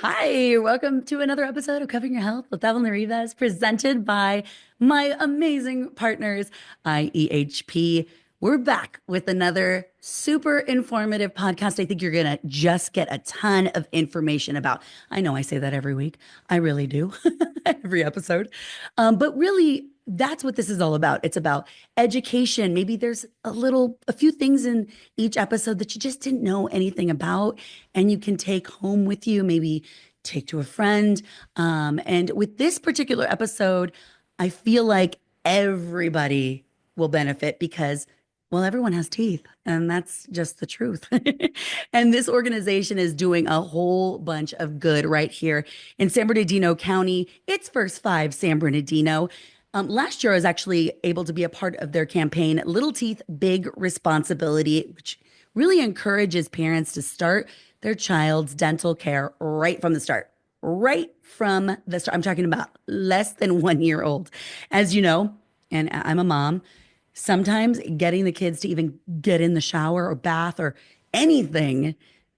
Hi, welcome to another episode of Covering Your Health with Evelyn Erives, presented by my amazing partners, IEHP. We're back with another super informative podcast. I think you're going to just get a ton of information about. I know I say that every week. I really do, every episode. But really, that's what this is all about. It's about education. Maybe there's a few things in each episode that you just didn't know anything about, and you can take home with you, maybe take to a friend. And with this particular episode, I feel like everybody will benefit because, well, everyone has teeth, and that's just the truth. And this organization is doing a whole bunch of good right here in San Bernardino County. It's First Five San Bernardino. Last year, I was actually able to be a part of their campaign, Little Teeth, Big Responsibility, which really encourages parents to start their child's dental care right from the start. Right from the start. I'm talking about less than 1 year old. As you know, and I'm a mom, sometimes getting the kids to even get in the shower or bath or anything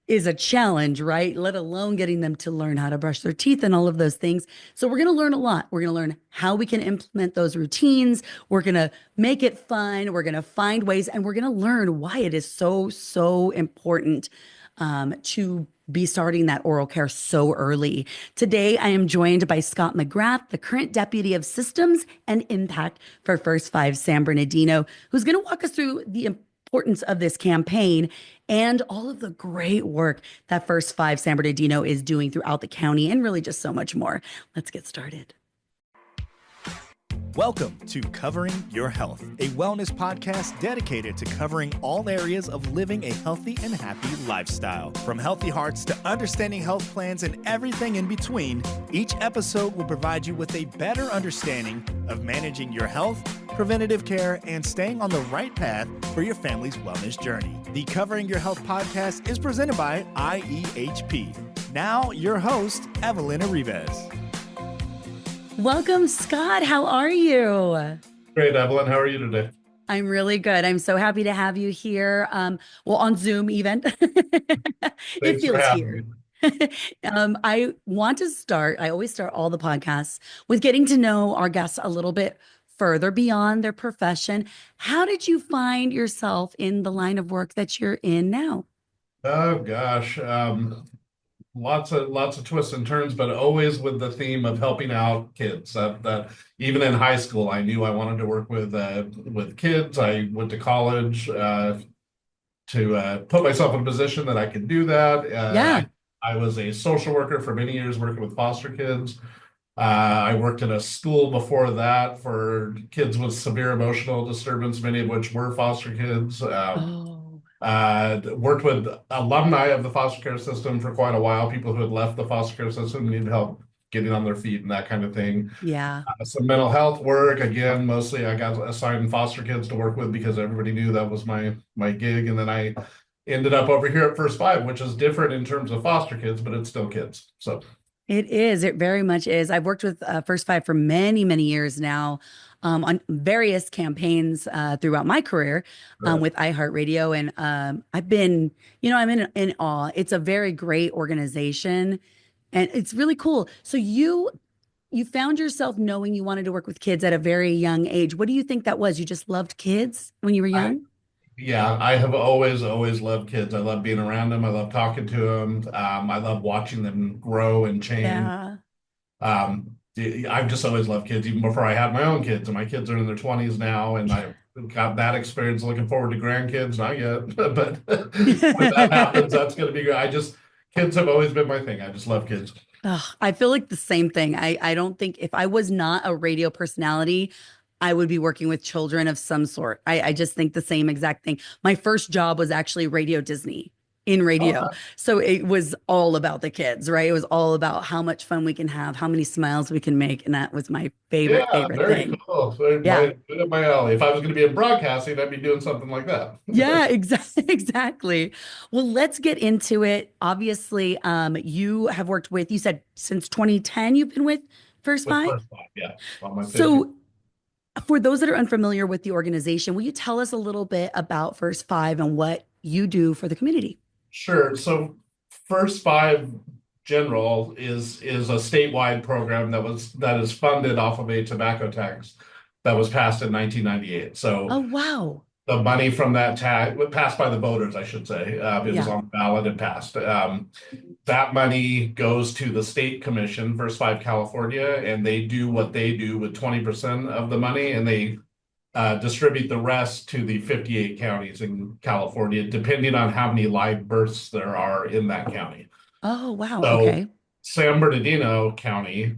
is a challenge, right? Let alone getting them to learn how to brush their teeth and all of those things. So we're going to learn a lot. We're going to learn how we can implement those routines. We're going to make it fun. We're going to find ways, and we're going to learn why it is so important to be starting that oral care so early. Today, I am joined by Scott McGrath, the current Deputy of Systems and Impact for First Five San Bernardino, who's going to walk us through the importance of this campaign and all of the great work that First Five San Bernardino is doing throughout the county, and really just so much more. Let's get started. Welcome to Covering Your Health, a wellness podcast dedicated to covering all areas of living a healthy and happy lifestyle. From healthy hearts to understanding health plans and everything in between, each episode will provide you with a better understanding of managing your health, preventative care, and staying on the right path for your family's wellness journey. The Covering Your Health podcast is presented by IEHP. Now, your host, Evelyn Erives. Welcome, Scott. How are you? Great, Evelyn. How are you today? I'm really good. I'm so happy to have you here. Well, on Zoom even. It Thanks for feels having here. me. I want to start, I always start all the podcasts with getting to know our guests a little bit further beyond their profession. How did you find yourself in the line of work that you're in now? Oh gosh, lots of twists and turns, but always with the theme of helping out kids. That even in high school, I knew I wanted to work with kids. I went to college to put myself in a position that I could do that. Yeah. I was a social worker for many years, working with foster kids. I worked at a school before that for kids with severe emotional disturbance, many of which were foster kids. Oh, Worked with alumni of the foster care system for quite a while, people who had left the foster care system, needed help getting on their feet and that kind of thing. yeah. Some mental health work, again, mostly I got assigned foster kids to work with because everybody knew that was my gig. And then I ended up over here at First Five, which is different in terms of foster kids, but it's still kids. So It is. It very much is. I've worked with First Five for many years now, on various campaigns throughout my career with iHeartRadio. And I've been, I'm in awe. It's a very great organization, and it's really cool. So you found yourself knowing you wanted to work with kids at a very young age. What do you think that was? You just loved kids when you were I, young? yeah, I have always loved kids. I love being around them. I love talking to them. I love watching them grow and change. Yeah. Um, I've just always loved kids, even before I had my own kids. And my kids are in their 20s now, and I've got that experience. Looking forward to grandkids, not yet, but when that happens, that's going to be good. Kids have always been my thing. I just love kids. Ugh, I feel like the same thing. I don't think if I was not a radio personality, I would be working with children of some sort. I just think the same exact thing. My first job was actually Radio Disney in radio. Okay. So it was all about the kids, right? It was all about how much fun we can have, how many smiles we can make. And that was my Yeah, favorite very thing. cool. So Yeah. right up my alley. If I was going to be in broadcasting, I'd be doing something like that. Yeah, exactly. Exactly. Well, let's get into it. Obviously, you have worked with, you said since 2010, you've been with First With Five. First Five, yeah. On my 50. So for those that are unfamiliar with the organization, will you tell us a little bit about First Five and what you do for the community? Sure. So First Five General is a statewide program that is funded off of a tobacco tax that was passed in 1998. Oh, So wow. the money from that tax passed by the voters, I should say. It was Yeah. on the ballot and passed. That money goes to the state commission, First Five California, and they do what they do with 20% of the money, and they distribute the rest to the 58 counties in California, depending on how many live births there are in that county. Oh, wow. So Okay. San Bernardino County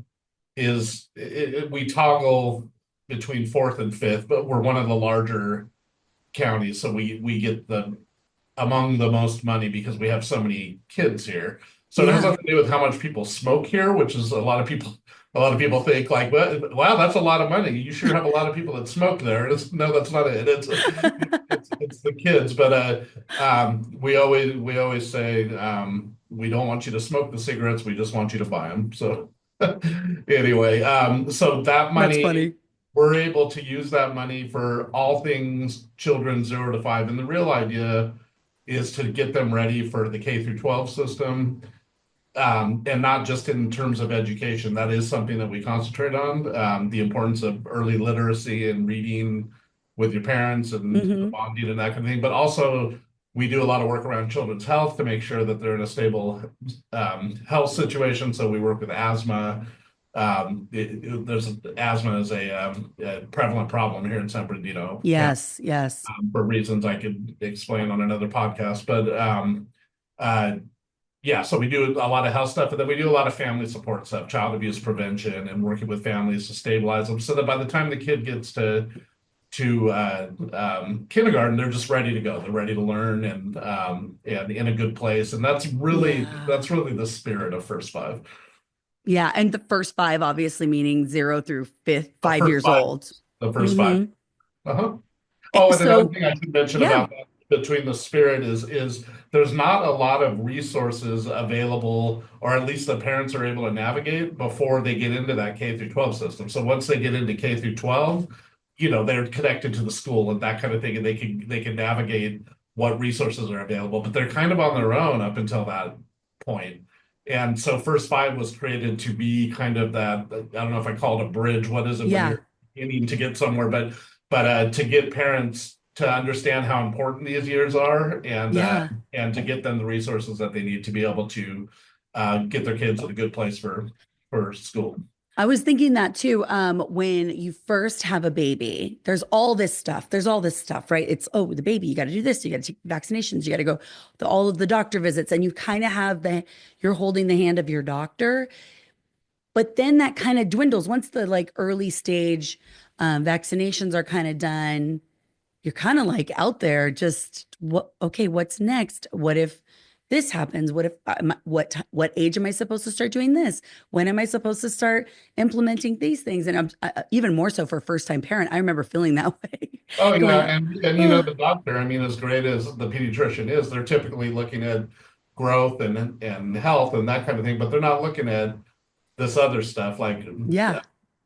we toggle between fourth and fifth, but we're one of the larger counties, so we get the among the most money because we have so many kids here. So it has Yeah. nothing to do with how much people smoke here, which is a lot of people think like, well, wow, that's a lot of money. You sure have a lot of people that smoke there. No, that's not it. It's the kids. But we always say we don't want you to smoke the cigarettes. We just want you to buy them. So anyway, so that That's money funny. we're able to use that money for all things children 0 to 5. And the real idea is to get them ready for the K through 12 system, and not just in terms of education. That is something that we concentrate on, the importance of early literacy and reading with your parents and the Hmm. bonding and that kind of thing. But also, we do a lot of work around children's health to make sure that they're in a stable health situation. So we work with asthma. There's asthma is a prevalent problem here in San Bernardino County, Yes. Yes. for reasons I could explain on another podcast. But uh, yeah, so we do a lot of health stuff, and then we do a lot of family support stuff, child abuse prevention, and working with families to stabilize them, so that by the time the kid gets to kindergarten, they're just ready to go. They're ready to learn and in a good place. And Yeah. that's really the spirit of First Five. Yeah. And the first five, obviously meaning 0 through The 5 first years five, old. the first five. Hmm. Uh-huh. Oh, and another So, thing I should mention yeah. about that between the spirit is there's not a lot of resources available, or at least the parents are able to navigate before they get into that K through 12 system. So once they get into K through 12, they're connected to the school and that kind of thing, and they can navigate what resources are available, but they're kind of on their own up until that point. And so First Five was created to be kind of that, I don't know if I call it a bridge. What is it when Yeah. you're aiming to get somewhere? But to get parents to understand how important these years are, Yeah. and to get them the resources that they need to be able to get their kids in a good place for school. I was thinking that too. When you first have a baby, there's all this stuff. There's all this stuff, right? It's, oh, the baby, you got to do this, you got to take vaccinations, you got to go to all of the doctor visits, and you kind of have you're holding the hand of your doctor. But then that kind of dwindles once the like early stage vaccinations are kind of done. You're kind of like out there, just okay, what's next? What if this happens? What if what age am I supposed to start doing this? When am I supposed to start implementing these things? And even more so for first time parent, I remember feeling that way, Oh yeah, going, and oh, the doctor, I mean, as great as the pediatrician is, they're typically looking at growth and health and that kind of thing, but they're not looking at this other stuff yeah,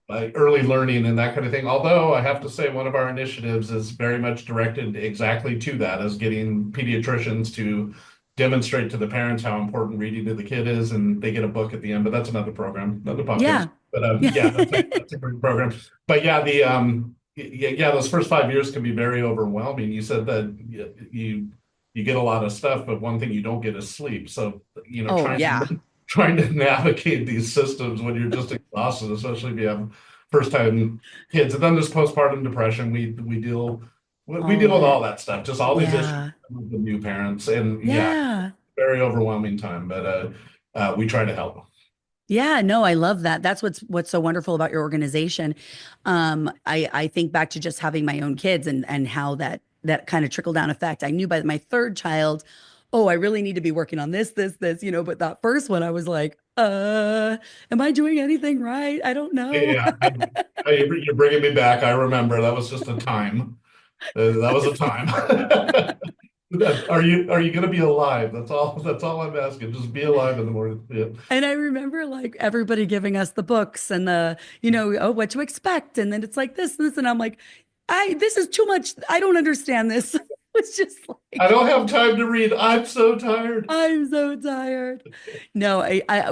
like early learning and that kind of thing. Although I have to say, one of our initiatives is very much directed exactly to that, as getting pediatricians to demonstrate to the parents how important reading to the kid is, and they get a book at the end. But that's another program, another podcast. yeah, But yeah, that's a great program. But yeah, those first 5 years can be very overwhelming. You said that you get a lot of stuff, but one thing you don't get is sleep. So oh yeah, trying to navigate these systems when you're just exhausted, especially if you have first time kids. And then there's postpartum depression. We deal all of with all it, that stuff, just all these issues yeah, with the new parents. And yeah, yeah. very overwhelming time, but we try to help. Yeah, no, I love that. That's what's so wonderful about your organization. I think back to just having my own kids and how that kind of trickle down effect. I knew by my third child, oh, I really need to be working on this, but that first one, I was like, am I doing anything right? I don't know. Yeah, you're bringing me back. I remember that was just a time. That was a time. Are you going to be alive? That's all. That's all I'm asking. Just be alive in the morning. Yeah. And I remember like everybody giving us the books and oh, what to expect. And then it's like this, and I'm like, this is too much. I don't understand this. was just I like, don't have time to read. I'm so tired. I'm so tired. No,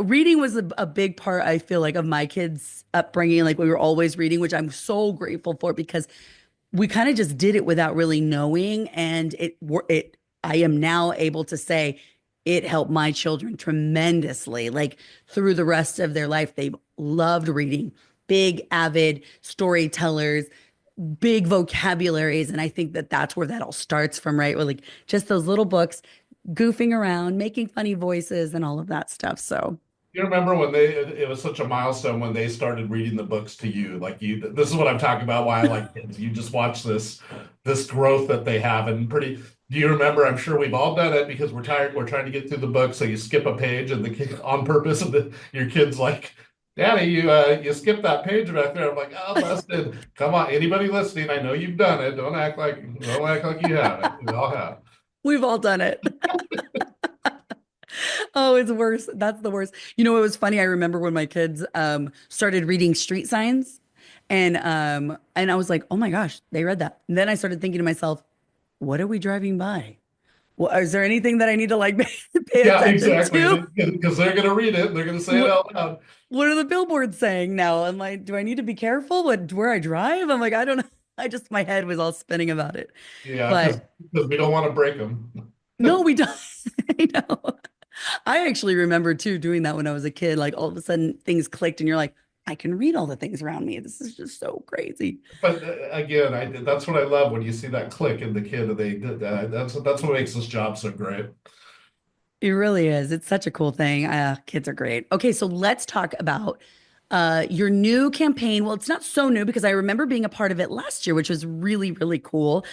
reading was a big part, I feel like, of my kids' upbringing. Like we were always reading, which I'm so grateful for because we kind of just did it without really knowing. And I am now able to say it helped my children tremendously. Like through the rest of their life, they've loved reading, big, avid storytellers, big vocabularies. And I think that that's where that all starts from, right? With like just those little books, goofing around, making funny voices, and all of that stuff. So, You remember when it was such a milestone when they started reading the books to you, like this is what I'm talking about, why I like kids. You just watch this growth that they have and do you remember? I'm sure we've all done it because we're tired. We're trying to get through the book. So you skip a page and the kid on purpose and your kid's like, Daddy, you skipped that page back there. I'm like, oh, busted. Come on, anybody listening, I know you've done it. Don't act like you haven't. We all have. we've all done it. Oh, it's worse. That's the worst. You know, it was funny. I remember when my kids started reading street signs and I was like, "Oh my gosh, they read that." And then I started thinking to myself, "What are we driving by? Well, is there anything that I need to like pay Yeah, attention exactly. to? Because they're going to read it. They're going to say it What out loud. what are the billboards saying now?" I'm like, "Do I need to be careful where I drive?" I'm like, "I don't know." My head was all spinning about it. Yeah, because But we don't want to break them. no, we don't. I know. I actually remember too doing that when I was a kid. Like all of a sudden things clicked and you're like, I can read all the things around me. This is just so crazy. But again, that's what I love when you see that click in the kid. And that's what makes this job so great. It really is. It's such a cool thing. Kids are great. Okay, so let's talk about your new campaign. Well, it's not so new because I remember being a part of it last year, which was really, really cool.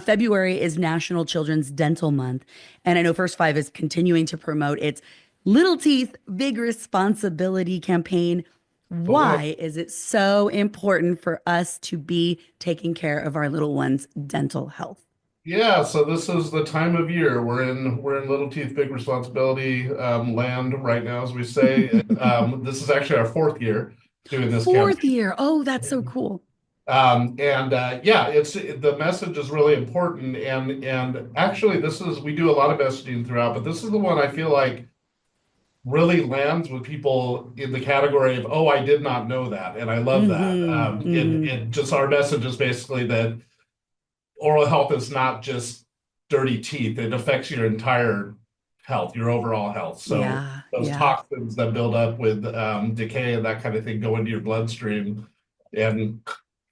February is National Children's Dental Month. And I know First Five is continuing to promote its Little Teeth Big Responsibility campaign. Oh, Why is it so important for us to be taking care of our little ones' dental health? yeah. So this is the time of year we're in Little Teeth Big Responsibility land right now, as we say. This is actually our fourth year doing this Fourth campaign. year. Oh, that's so cool. And yeah, it's the message is really important. And actually, we do a lot of messaging throughout, but this is the one I feel like really lands with people in the category of, oh, I did not know that. And I love that. And just our message is basically that oral health is not just dirty teeth, it affects your entire health, your overall health. So Yeah, those yeah, toxins that build up with decay and that kind of thing go into your bloodstream and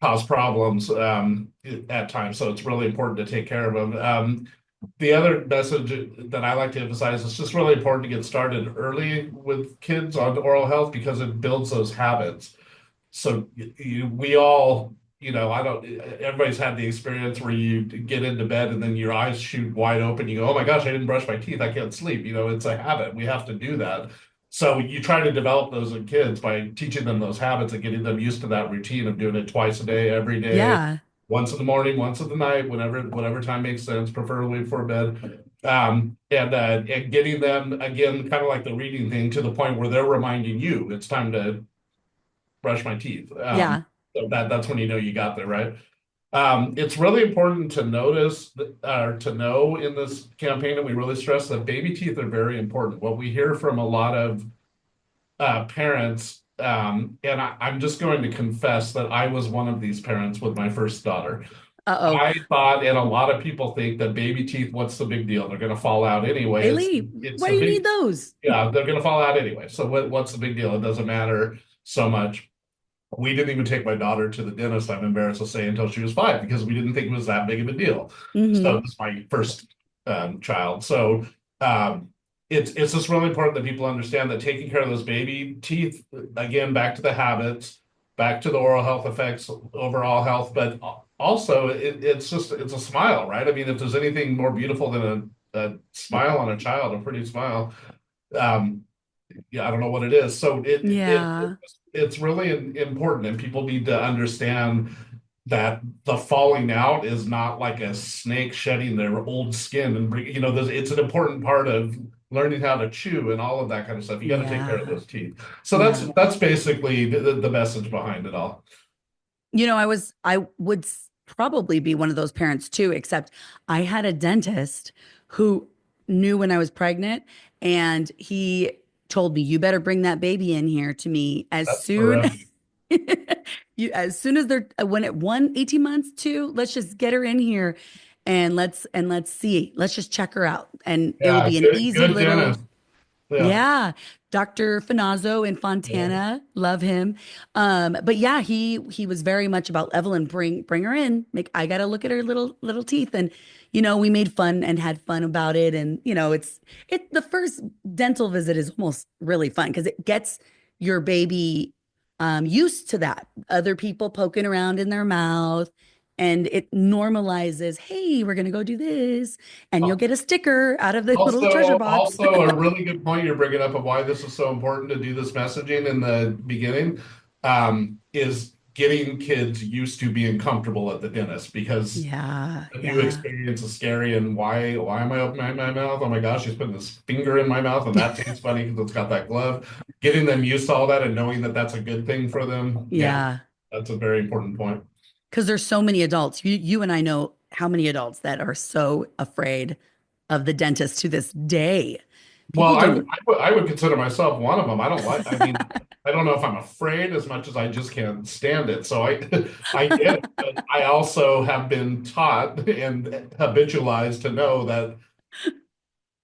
cause problems at times. So it's really important to take care of them. The other message that I like to emphasize is just really important to get started early with kids on oral health because it builds those habits. So we all, I don't, everybody's had the experience where you get into bed and then your eyes shoot wide open. You go, oh my gosh, I didn't brush my teeth. I can't sleep. It's a habit. We have to do that. So you try to develop those in kids by teaching them those habits and getting them used to that routine of doing it twice a day, every day, yeah, once in the morning, once in the night, whatever time makes sense, preferably before bed. And getting them again, kind of like the reading thing, to the point where they're reminding you it's time to brush my teeth. yeah. So that's when you know you got there, right? It's really important to notice or to know in this campaign that we really stress that baby teeth are very important. What we hear from a lot of parents, and I'm just going to confess that I was one of these parents with my first daughter. Uh-oh. I thought, and a lot of people think that baby teeth, what's the big deal? They're going to fall out anyway. Bailey, It's why a do you big, need those? yeah, they're going to fall out anyway. So what's the big deal? It doesn't matter so much. We didn't even take my daughter to the dentist, I'm embarrassed to say, until she was 5 because we didn't think it was that big of a deal. So Hmm. this is my first child. So um, it's just really important that people understand that taking care of those baby teeth, again, back to the habits, back to the oral health effects, overall health, but also it's a smile, right? I mean, if there's anything more beautiful than a smile on a child, a pretty smile, um, yeah, I don't know what it is. So Yeah. it's really important, and people need to understand that the falling out is not like a snake shedding their old skin, and it's an important part of learning how to chew and all of that kind of stuff. You got to take care of Yeah. those teeth. So that's Yeah. that's basically the message behind it all. I would probably be one of those parents too, except I had a dentist who knew when I was pregnant, and he told me, you better bring that baby in here to me as That's soon terrific. as soon as they're when it 18 months, two, let's just get her in here and let's see. Let's just check her out. And it will Yeah, be an good, easy good little. dentist. Yeah. Yeah. Dr. Finazzo in Yeah. Fontana, love him. But yeah, he was very much about Evelyn, bring her in. I gotta look at her little teeth. And we made fun and had fun about it. And it's the first dental visit is almost really fun because it gets your baby used to that. Other people poking around in their mouth. And it normalizes, hey, we're gonna go do this, and you'll get a sticker out of the little treasure box. Also a really good point you're bringing up of why this is so important to do this messaging in the beginning, is getting kids used to being comfortable at the dentist because Yeah, a new yeah. experience is scary. And why am I opening my mouth? Oh my gosh, he's putting his finger in my mouth, and that tastes funny because it's got that glove. Getting them used to all that and knowing that that's a good thing for them. Yeah, Yeah. that's a very important point. Because there's so many adults. You and I know how many adults that are so afraid of the dentist to this day. Well, People don't. I would consider myself one of them. I mean, I don't know if I'm afraid as much as I just can't stand it. So I get it. But I also have been taught and habitualized to know that,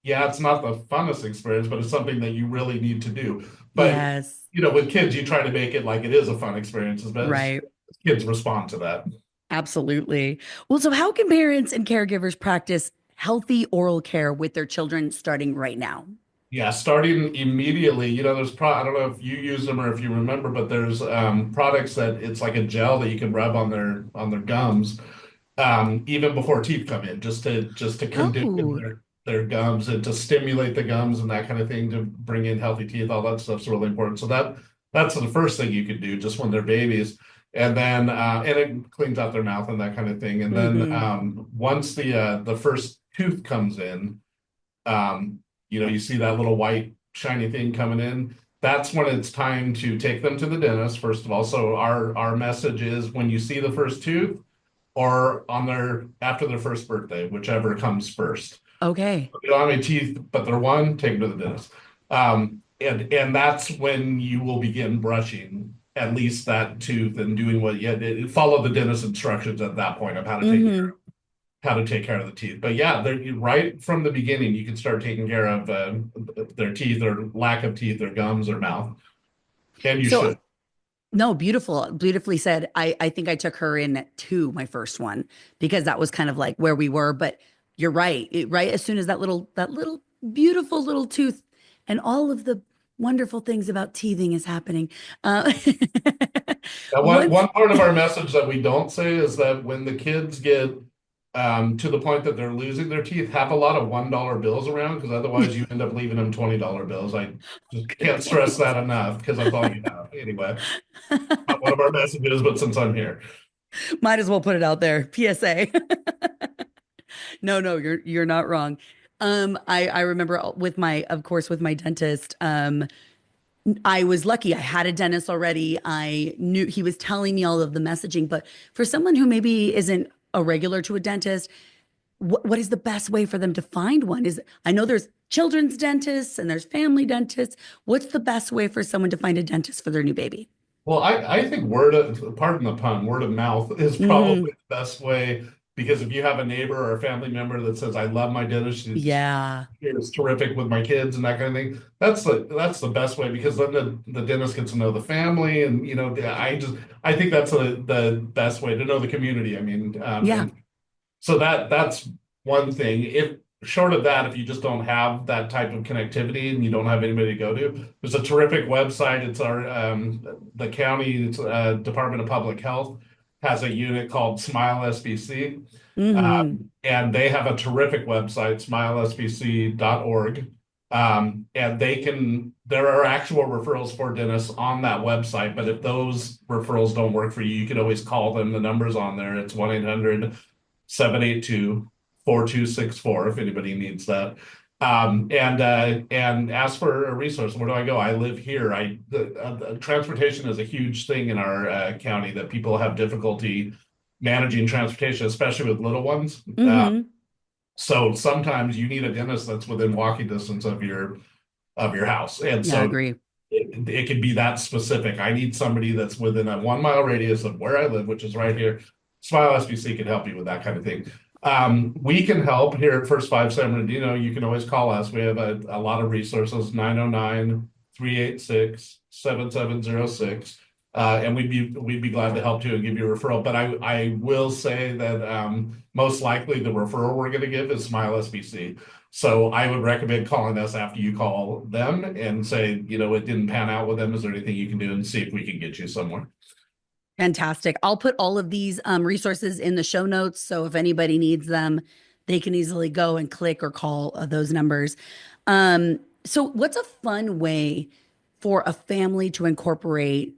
yeah, it's not the funnest experience, but it's something that you really need to do. But, Yes, with kids, you try to make it like it is a fun experience as best right. kids respond to that. Absolutely. Well, so how can parents and caregivers practice healthy oral care with their children starting right now? Yeah, starting immediately. I don't know if you use them or if you remember, but there's products that it's like a gel that you can rub on their gums, even before teeth come in, just to condition Oh, their gums and to stimulate the gums and that kind of thing to bring in healthy teeth. All that stuff's really important. So that's the first thing you could do just when they're babies. And then and it cleans out their mouth and that kind of thing. And then mm-hmm. once the first tooth comes in, you see that little white shiny thing coming in. That's when it's time to take them to the dentist, first of all. So our message is when you see the first tooth or after their first birthday, whichever comes first. Okay. If you don't have any teeth, but they're one, take them to the dentist. And that's when you will begin brushing at least that tooth and doing what you follow the dentist instructions at that point of Mm-hmm. how to take care of the teeth. But yeah, right from the beginning, you can start taking care of their teeth or lack of teeth or gums or mouth. And you So should. no, beautifully said. I think I took her in at two, my first one, because that was kind of like where we were. But you're right. Right as soon as that little beautiful little tooth and all of the wonderful things about teething is happening. Uh, Now, once, one part of our message that we don't say is that when the kids get to the point that they're losing their teeth, have a lot of $1 bills around because otherwise you end up leaving them $20 bills. I just good can't stress point. that enough because that's all you have. Anyway, not one of our messages, but since I'm here. Might as well put it out there. PSA. No, no, you're not wrong. I remember of course, with my dentist. I was lucky. I had a dentist already. I knew he was telling me all of the messaging. But for someone who maybe isn't a regular to a dentist, what is the best way for them to find one? I know there's children's dentists and there's family dentists. What's the best way for someone to find a dentist for their new baby? Well, I think pardon the pun, word of mouth is Hmm. probably the best way because if you have a neighbor or a family member that says, I love my dentist, Yeah. it's terrific with my kids and that kind of thing, that's the best way because then the dentist gets to know the family and I think that's the best way to know the community. I mean, Yeah. and so that's one thing. If short of that, if you just don't have that type of connectivity and you don't have anybody to go to, there's a terrific website. It's the county Department of Public Health has a unit called Smile SBC, Hmm. and they have a terrific website, smilesbc.org. And there are actual referrals for dentists on that website. But if those referrals don't work for you, you can always call them. The number's on there. It's 1-800-782-4264 if anybody needs that. And ask for a resource. Where do I go? I live here. Transportation is a huge thing in our county that people have difficulty managing transportation, especially with little ones. Mm-hmm. So sometimes you need a dentist that's within walking distance of your house, and Yeah, I so agree. it could be that specific. I need somebody that's within a 1 mile radius of where I live, which is right here. Smile SBC can help you with that kind of thing. We can help here at First Five San Bernardino. You can always call us. We have a lot of resources, 909-386-7706. And we'd be glad to help you and give you a referral. But I will say that most likely the referral we're going to give is Smile SBC. So I would recommend calling us after you call them and say, it didn't pan out with them. Is there anything you can do, and see if we can get you somewhere? Fantastic. I'll put all of these resources in the show notes. So if anybody needs them, they can easily go and click or call those numbers. So, what's a fun way for a family to incorporate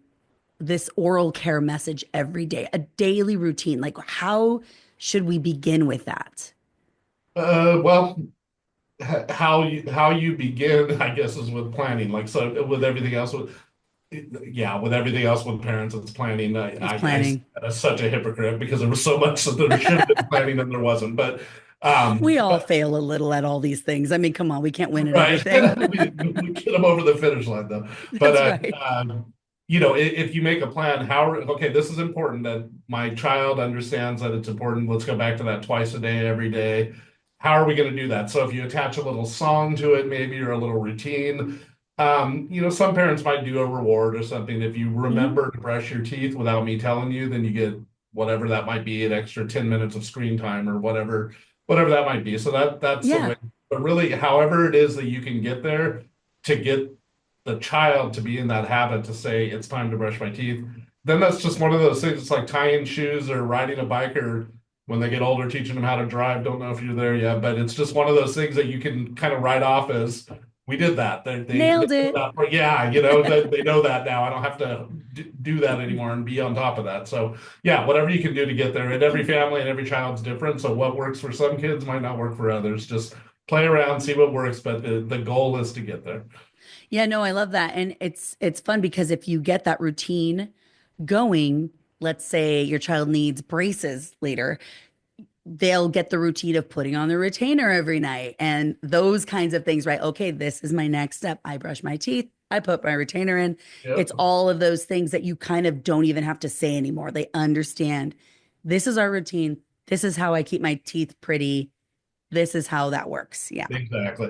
this oral care message every day, a daily routine? Like, how should we begin with that? Well, how you begin, I guess, is with planning. Like, so with everything else, with everything else with parents, it's planning. It's planning. I'm such a hypocrite because there was so much that there should have been planning and there wasn't. We all But fail a little at all these things. I mean, come on, we can't win at right, everything. we get them over the finish line though. But That's right. if you make a plan, okay, this is important that my child understands that it's important. Let's go back to that twice a day, every day. How are we going to do that? So if you attach a little song to it, maybe, or a little routine. Some parents might do a reward or something. If you Mhm. remember to brush your teeth without me telling you, then you get whatever that might be, an extra 10 minutes of screen time or whatever that might be. So that's the Yeah. way. But really, however it is that you can get there to get the child to be in that habit to say it's time to brush my teeth, then that's just one of those things. It's like tying shoes or riding a bike, or when they get older, teaching them how to drive. Don't know if you're there yet, but it's just one of those things that you can kind of write off as we did that. They Nailed know it. that, yeah, they know that now. I don't have to do that anymore and be on top of that. So yeah, whatever you can do to get there. And every family and every child's different. So what works for some kids might not work for others. Just play around, see what works, but the goal is to get there. Yeah, no, I love that. And it's fun because if you get that routine going, let's say your child needs braces later, they'll get the routine of putting on the retainer every night and those kinds of things, right? Okay, this is my next step. I brush my teeth, I put my retainer in. It's Yep, all of those things that you kind of don't even have to say anymore. They understand this is our routine. This is how I keep my teeth pretty. This is how that works. Yeah. exactly.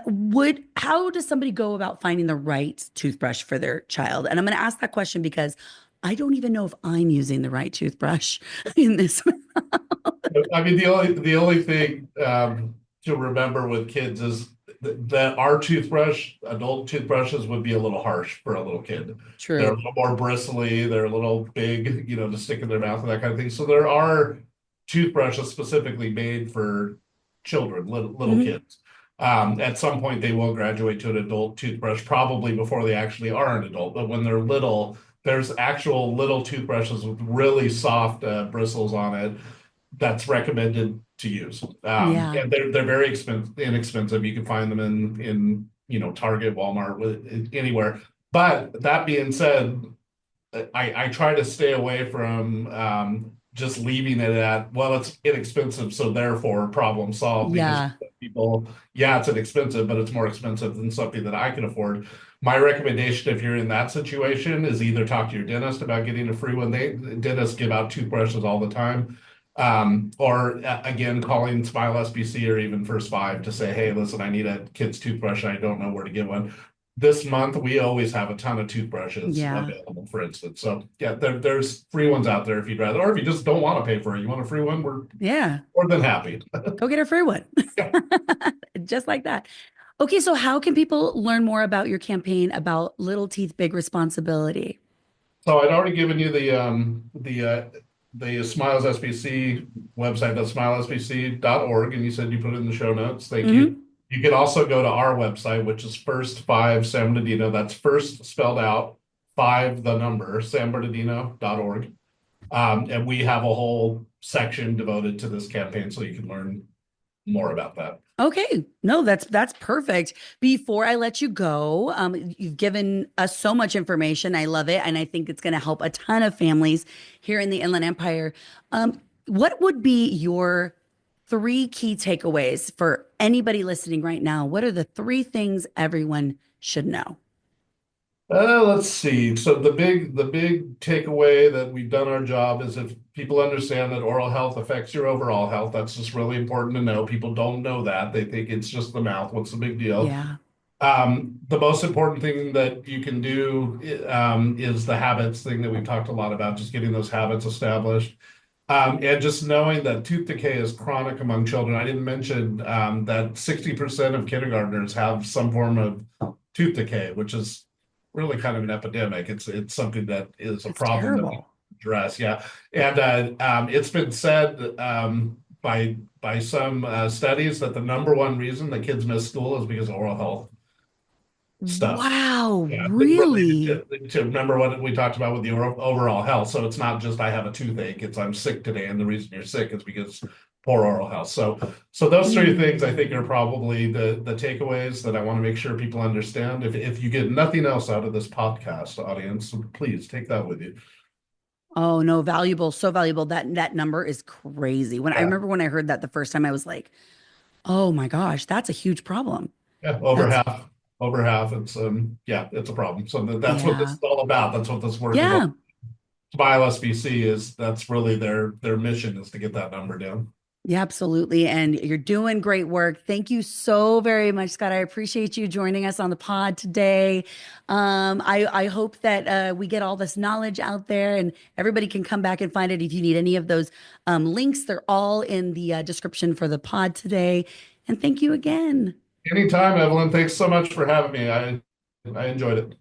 Would how does somebody go about finding the right toothbrush for their child? And I'm going to ask that question because I don't even know if I'm using the right toothbrush in this. I mean, the only thing to remember with kids is that our adult toothbrushes would be a little harsh for a little kid. They're a True. little more bristly, they're a little big, to stick in their mouth and that kind of thing. So there are toothbrushes specifically made for children, little Mhm. kids. At some point, they will graduate to an adult toothbrush, probably before they actually are an adult. But when they're little, there's actual little toothbrushes with really soft bristles on it that's recommended to use. Yeah. And they're very inexpensive. You can find them in Target, Walmart, anywhere. But that being said, I try to stay away from just leaving it at, well, it's inexpensive, so therefore problem solved. Because Yeah. people, yeah, it's inexpensive, but it's more expensive than something that I can afford. My recommendation, if you're in that situation, is either talk to your dentist about getting a free one. Dentists give out toothbrushes all the time. Or again, calling Smile SBC or even First Five to say, hey, listen, I need a kid's toothbrush. I don't know where to get one. This month, we always have a ton of toothbrushes Yeah. available, for instance. So yeah, there's free ones out there if you'd rather, or if you just don't want to pay for it, you want a free one, we're Yeah. more than happy. Go get a free one. Just like that. Okay, so how can people learn more about your campaign about Little Teeth Big Responsibility? So I'd already given you the Smiles SBC website, that's smilesbc.org, and you said you put it in the show notes. Thank you. Hmm. You can also go to our website, which is First Five San Bernardino. That's first spelled out, five the number, sanbernardino.org. And we have a whole section devoted to this campaign, so you can learn more about that. Okay, no, that's perfect. Before I let you go, you've given us so much information. I love it, and I think it's going to help a ton of families here in the Inland Empire. What would be your three key takeaways for anybody listening right now? What are the three things everyone should know? Let's see. So the big takeaway that we've done our job is if people understand that oral health affects your overall health, that's just really important to know. People don't know that. They think it's just the mouth. What's the big deal? Yeah, The most important thing that you can do is the habits thing that we've talked a lot about, just getting those habits established. And just knowing that tooth decay is chronic among children. I didn't mention that 60% of kindergartners have some form of tooth decay, which is really kind of an epidemic. It's something that is a that's problem that we terrible. address. Yeah, and it's been said by some studies that the number one reason that kids miss school is because of oral health stuff. Wow, Yeah, related really? to remember what we talked about with the overall health. So it's not just I have a toothache, it's I'm sick today, and the reason you're sick is because poor oral health. So those three things I Mm. think are probably the takeaways that I want to make sure people understand. If you get nothing else out of this podcast, audience, please take that with you. Oh no, valuable, so valuable. That number is crazy. When I Yeah, remember when I heard that the first time, I was like, "Oh my gosh, that's a huge problem." yeah, over That's half. Over half, it's yeah, it's a problem. So that's what this yeah. is all about. That's what this work is all. Yeah. Smile SBC is that's really their mission is to get that number down. Yeah, absolutely. And you're doing great work. Thank you so very much, Scott. I appreciate you joining us on the pod today. I hope that we get all this knowledge out there and everybody can come back and find it. If you need any of those links, they're all in the description for the pod today. And thank you again. Anytime, Evelyn. Thanks so much for having me. I enjoyed it.